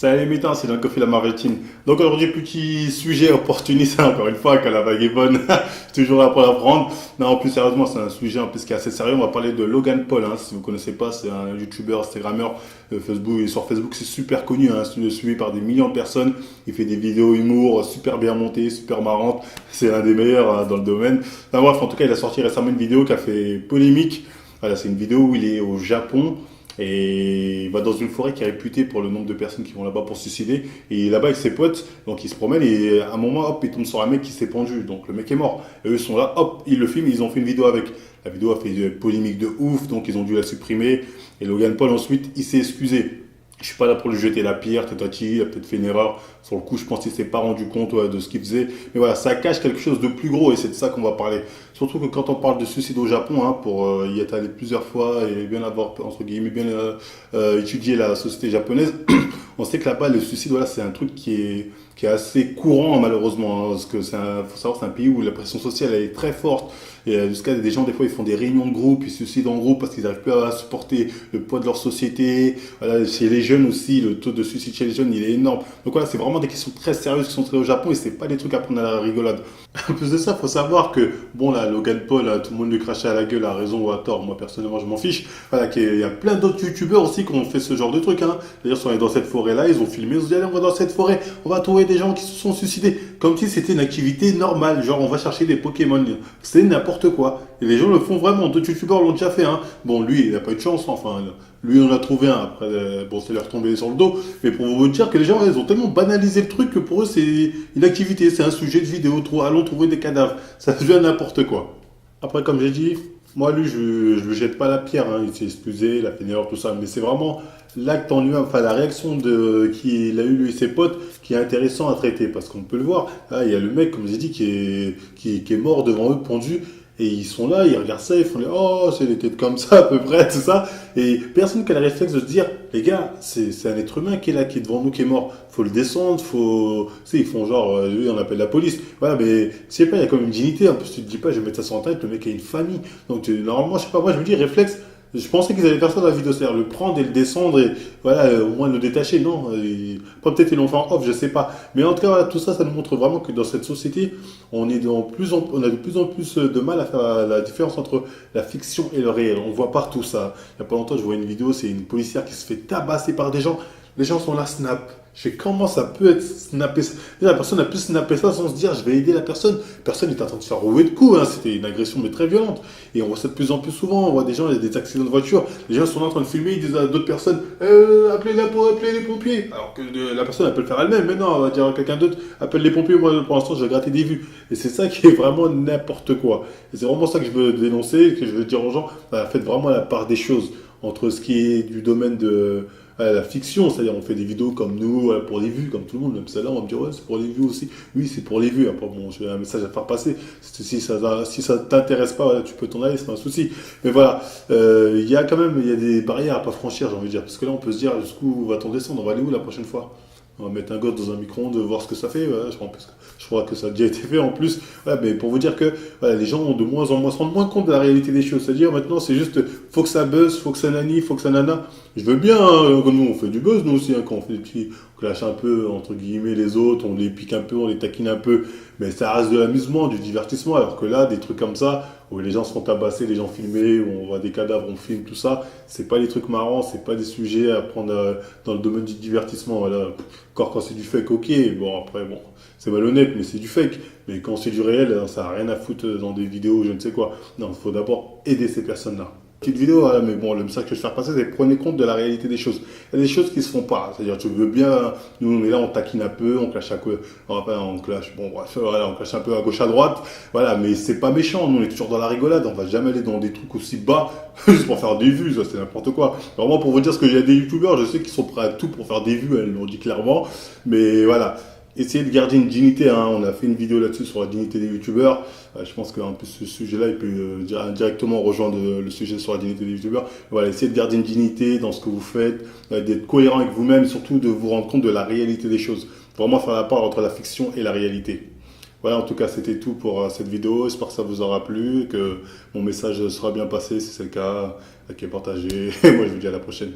Salut les mutants, c'est Coffee la Marvel Team. Donc aujourd'hui, petit sujet opportuniste, encore une fois, que la vague est bonne, toujours là pour la prendre. Non, en plus sérieusement, c'est un sujet en plus qui est assez sérieux. On va parler de Logan Paul, hein. Si vous ne connaissez pas, c'est un YouTuber, Instagrammeur, Facebook, et sur Facebook c'est super connu, hein, suivi par des millions de personnes. Il fait des vidéos humour super bien montées, super marrantes. C'est un des meilleurs hein, dans le domaine. Enfin, bref, en tout cas, il a sorti récemment une vidéo qui a fait polémique. Voilà, c'est une vidéo où il est au Japon. Et il va dans une forêt qui est réputée pour le nombre de personnes qui vont là-bas pour se suicider. Et il est là-bas avec ses potes, donc il se promène et à un moment, hop, il tombe sur un mec qui s'est pendu. Donc le mec est mort. Et eux sont là, hop, ils le filment, ils ont fait une vidéo avec. La vidéo a fait une polémique de ouf, donc ils ont dû la supprimer. Et Logan Paul ensuite, il s'est excusé. Je suis pas là pour lui jeter la pierre, tatati, il a peut-être fait une erreur. Sur le coup, je pense qu'il s'est pas rendu compte ouais, de ce qu'il faisait. Mais voilà, ça cache quelque chose de plus gros et c'est de ça qu'on va parler. Surtout que quand on parle de suicide au Japon, hein, pour y être allé plusieurs fois et bien avoir, entre guillemets, bien étudier la société japonaise, on sait que là-bas, le suicide, voilà, c'est un truc qui est assez courant malheureusement. Hein, parce que faut savoir, c'est un pays où la pression sociale elle est très forte. Et jusqu'à des gens, des fois, ils font des réunions de groupe, ils se suicident en groupe parce qu'ils n'arrivent plus à supporter le poids de leur société. Voilà, chez les jeunes aussi, le taux de suicide chez les jeunes, il est énorme. Donc voilà, c'est vraiment des questions très sérieuses qui sont traitées au Japon et c'est pas des trucs à prendre à la rigolade. En plus de ça, faut savoir que, bon là, Logan Paul, là, tout le monde lui crachait à la gueule à raison ou à tort. Moi, personnellement, je m'en fiche. Voilà, qu'il y a plein d'autres youtubeurs aussi qui ont fait ce genre de truc, hein. D'ailleurs, ils sont allés dans cette forêt-là, ils ont filmé, ils ont dit, allez, on va dans cette forêt, on va trouver des gens qui se sont suicidés. Comme si c'était une activité normale, genre on va chercher des Pokémon. C'est n'importe quoi. Et les gens le font vraiment, d'autres youtubeurs l'ont déjà fait, hein. Bon, lui, il n'a pas eu de chance, enfin, lui, on a trouvé un, après, bon, c'est leur tombé sur le dos. Mais pour vous dire que les gens, ils ont tellement banalisé le truc que pour eux, c'est une activité, c'est un sujet de vidéo, allons trouver des cadavres. Ça devient n'importe quoi. Après, comme j'ai dit, moi, lui, je lui jette pas la pierre, hein. Il s'est excusé, il a fait une erreur, tout ça. Mais c'est vraiment l'acte en lui-même, enfin, la réaction qu'il a eu, lui et ses potes, qui est intéressant à traiter. Parce qu'on peut le voir. Là, il y a le mec, comme j'ai dit, qui est mort devant eux, pendu. Et ils sont là, ils regardent ça, ils font oh, c'est des têtes comme ça, à peu près, tout ça. Et personne qui a le réflexe de se dire, les gars, c'est un être humain qui est là, qui est devant nous, qui est mort. Faut le descendre, faut. Tu sais, ils font genre, oui, on appelle la police. Voilà, mais je sais pas, il y a quand même une dignité. En plus, tu te dis pas, je vais mettre ça sur la tête, le mec a une famille. Donc, normalement, je sais pas, moi, je me dis, réflexe. Je pensais qu'ils allaient faire ça dans la vidéo, c'est-à-dire le prendre et le descendre et voilà, au moins le détacher. Non, peut-être ils l'ont fait en off, je sais pas. Mais en tout cas, voilà, tout ça, ça nous montre vraiment que dans cette société, on a de plus en plus de mal à faire la différence entre la fiction et le réel. On voit partout ça. Il y a pas longtemps, je vois une vidéo, c'est une policière qui se fait tabasser par des gens. Les gens sont là, snap. Je sais comment ça peut être snappé. La personne a pu snapper ça sans se dire je vais aider la personne. Personne est en train de se faire rouer de coups. Hein. C'était une agression mais très violente. Et on voit ça de plus en plus souvent. On voit des gens, il y a des accidents de voiture. Les gens sont là en train de filmer, ils disent à d'autres personnes appelez les pompiers. Alors que la personne elle peut le faire elle-même. Mais non, on va dire à quelqu'un d'autre appelle les pompiers. Moi pour l'instant je vais gratter des vues. Et c'est ça qui est vraiment n'importe quoi. Et c'est vraiment ça que je veux dénoncer, que je veux dire aux gens. Bah, faites vraiment la part des choses entre ce qui est du domaine de la fiction, c'est-à-dire on fait des vidéos comme nous, pour les vues, comme tout le monde, même celle-là, on va me dire ouais c'est pour les vues aussi. Oui c'est pour les vues, après bon j'ai un message à faire passer, si ça t'intéresse pas, voilà, tu peux t'en aller, c'est pas un souci. Mais voilà, il y a quand même il y a des barrières à pas franchir j'ai envie de dire, parce que là on peut se dire jusqu'où va-t-on descendre, on va aller où la prochaine fois? On va mettre un gosse dans un micro-ondes, voir ce que ça fait. Voilà, je crois que ça a déjà été fait en plus. Voilà, mais pour vous dire que voilà, les gens ont de moins en moins, se rendent moins compte de la réalité des choses. C'est-à-dire maintenant, c'est juste, faut que ça buzz, faut que ça nani, faut que ça nana. Je veux bien, hein, nous on fait du buzz, nous aussi, hein, quand on fait des petits, on clash un peu, entre guillemets, les autres, on les pique un peu, on les taquine un peu. Mais ça reste de l'amusement, du divertissement. Alors que là, des trucs comme ça, où les gens se font tabasser, les gens filmés, où on voit des cadavres, on filme tout ça, c'est pas des trucs marrants, c'est pas des sujets à prendre dans le domaine du divertissement. Voilà. Encore quand c'est du fake, ok. Bon, après, bon, c'est malhonnête, mais c'est du fake. Mais quand c'est du réel, ça n'a rien à foutre dans des vidéos, je ne sais quoi. Non, il faut d'abord aider ces personnes-là. Petite vidéo, voilà, mais bon, le message que je veux faire passer, c'est prenez compte de la réalité des choses. Il y a des choses qui se font pas. C'est-à-dire, tu veux bien, nous, on est là, on taquine un peu, on clash on clash, bon, bref, voilà, on clash un peu à gauche, à droite. Voilà, mais c'est pas méchant. Nous, on est toujours dans la rigolade. On va jamais aller dans des trucs aussi bas, juste pour faire des vues, ça, c'est n'importe quoi. Vraiment, pour vous dire ce que j'ai des youtubeurs, je sais qu'ils sont prêts à tout pour faire des vues, elles l'ont dit clairement. Mais voilà. Essayez de garder une dignité, hein. On a fait une vidéo là-dessus sur la dignité des youtubeurs. Je pense qu'en plus ce sujet-là, il peut directement rejoindre le sujet sur la dignité des youtubeurs. Voilà, essayez de garder une dignité dans ce que vous faites, d'être cohérent avec vous-même, surtout de vous rendre compte de la réalité des choses. Vraiment faire la part entre la fiction et la réalité. Voilà, en tout cas, c'était tout pour cette vidéo. J'espère que ça vous aura plu, que mon message sera bien passé. Si c'est le cas, likez, partagez. Et moi, je vous dis à la prochaine.